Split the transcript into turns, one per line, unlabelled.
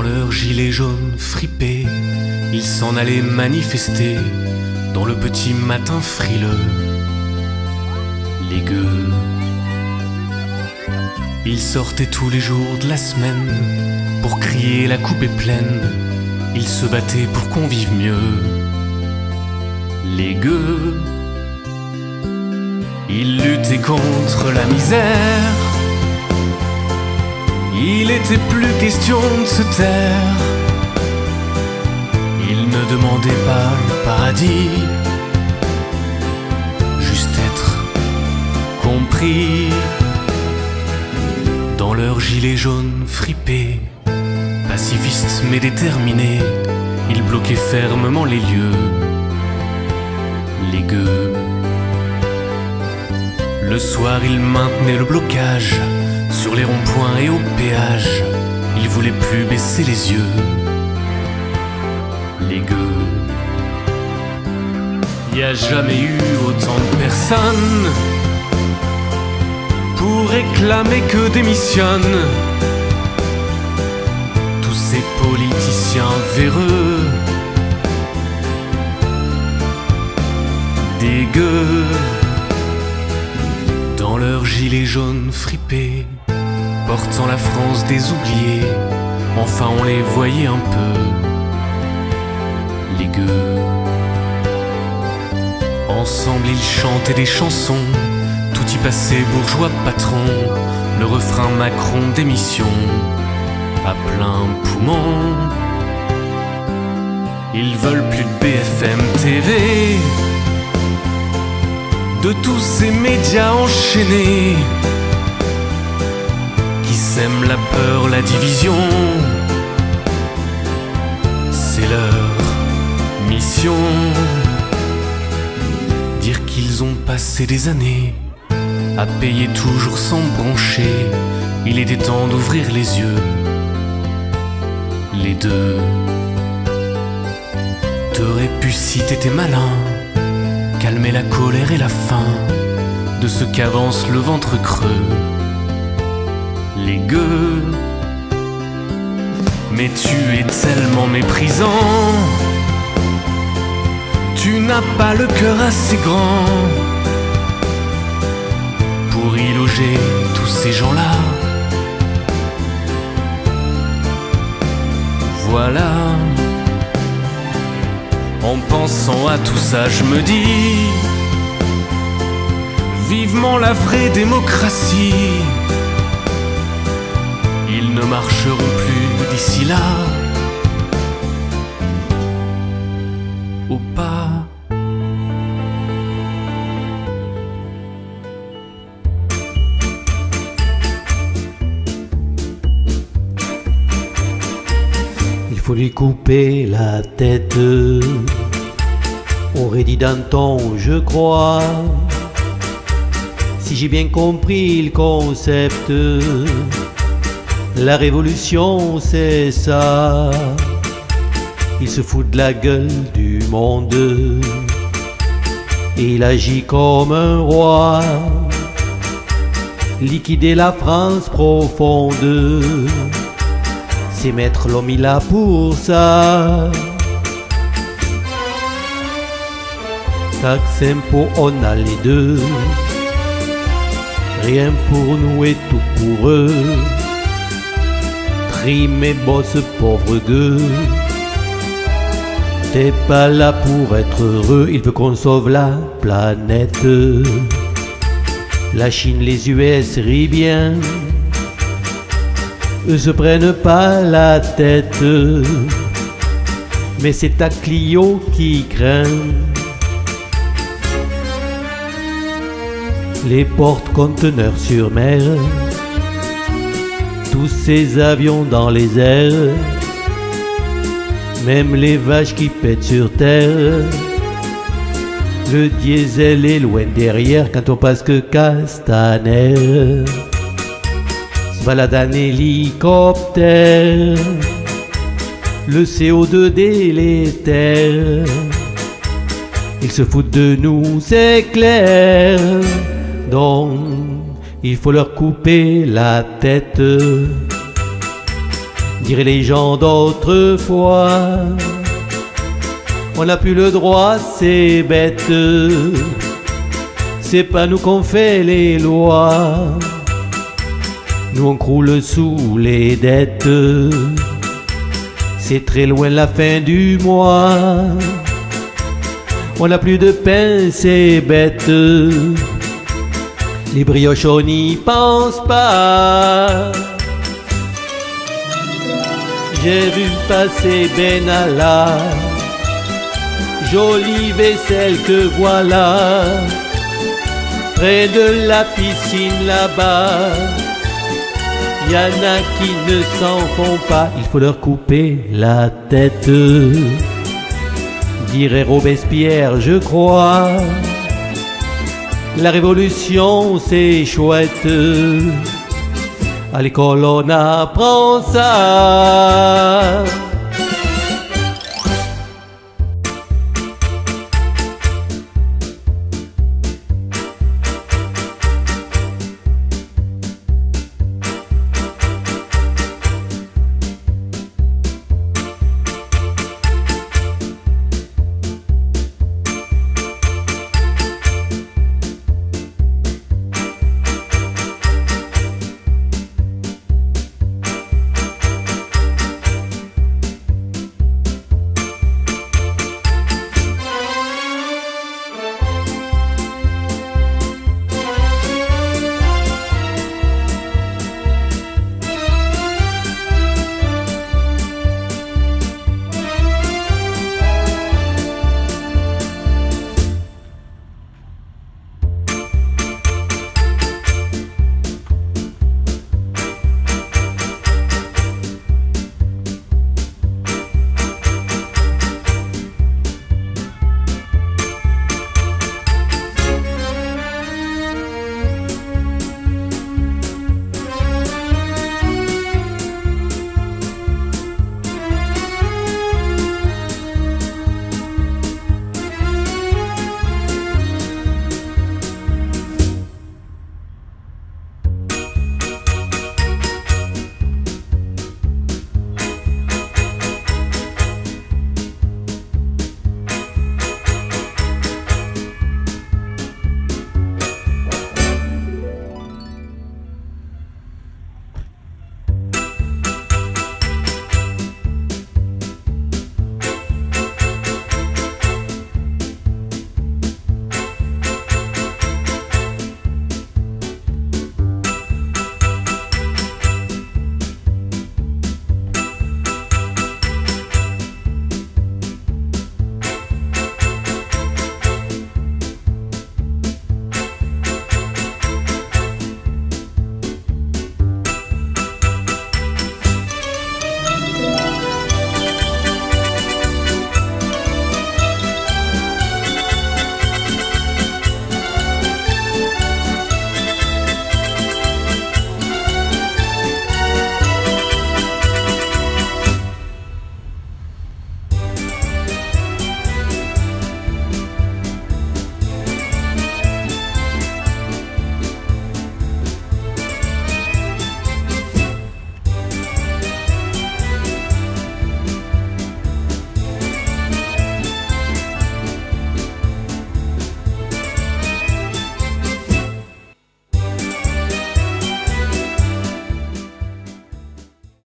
leurs gilets jaunes fripés, ils s'en allaient manifester dans le petit matin frileux. Les gueux, ils sortaient tous les jours de la semaine pour crier la coupe est pleine, ils se battaient pour qu'on vive mieux. Les gueux, ils luttaient contre la misère, il était plus question de se taire. Ils ne demandaient pas le paradis, juste être compris. Dans leurs gilets jaunes fripés, pacifistes mais déterminés, ils bloquaient fermement les lieux. Les gueux, le soir ils maintenaient le blocage sur les ronds-points et au péage, ils voulaient plus baisser les yeux. Les gueux, y a jamais eu autant de personnes pour réclamer que démissionnent tous ces politiciens véreux. Des gueux, dans leurs gilets jaunes fripés, portant la France des oubliés, enfin on les voyait un peu. Les gueux, ensemble ils chantaient des chansons, tout y passait bourgeois patron, le refrain Macron démission à plein poumon. Ils veulent plus de BFM TV, de tous ces médias enchaînés qui sèment la peur, la division. C'est leur mission, dire qu'ils ont passé des années à payer toujours sans broncher. Il était temps d'ouvrir les yeux. Les deux, t'aurais pu si t'étais malin calmer la colère et la faim de ceux qu'avance le ventre creux. Les gueux, mais tu es tellement méprisant, tu n'as pas le cœur assez grand pour y loger tous ces gens-là. Voilà, en pensant à tout ça, je me dis vivement la vraie démocratie. Ils ne marcheront plus d'ici là au pas.
Il faut lui couper la tête, aurait dit Danton, je crois. Si j'ai bien compris le concept, la révolution c'est ça. Il se fout de la gueule du monde et il agit comme un roi. Liquider la France profonde, c'est mettre l'homme il a pour ça. Taxe, impôt, on a les deux, rien pour nous et tout pour eux. Trime et bosse, pauvre gueux, t'es pas là pour être heureux. Il veut qu'on sauve la planète. La Chine, les US rient bien, eux se prennent pas la tête, mais c'est ta Clio qui craint. Les porte-conteneurs sur mer, tous ces avions dans les airs, même les vaches qui pètent sur terre. Le diesel est loin derrière quand on passe que Castaner se balade en hélicoptère. Le CO2 délétère, ils se foutent de nous, c'est clair. Donc il faut leur couper la tête. diraient les gens d'autrefois. On n'a plus le droit, c'est bête, c'est pas nous qu'on fait les lois. Nous on croule sous les dettes, c'est très loin la fin du mois. On n'a plus de pain, c'est bête, les brioches on n'y pense pas. J'ai vu passer Benalla, jolie vaisselle que voilà, près de la piscine là-bas. Y en a qui ne s'en font pas, il faut leur couper la tête, dirait Robespierre, je crois. La révolution c'est chouette, à l'école on apprend ça.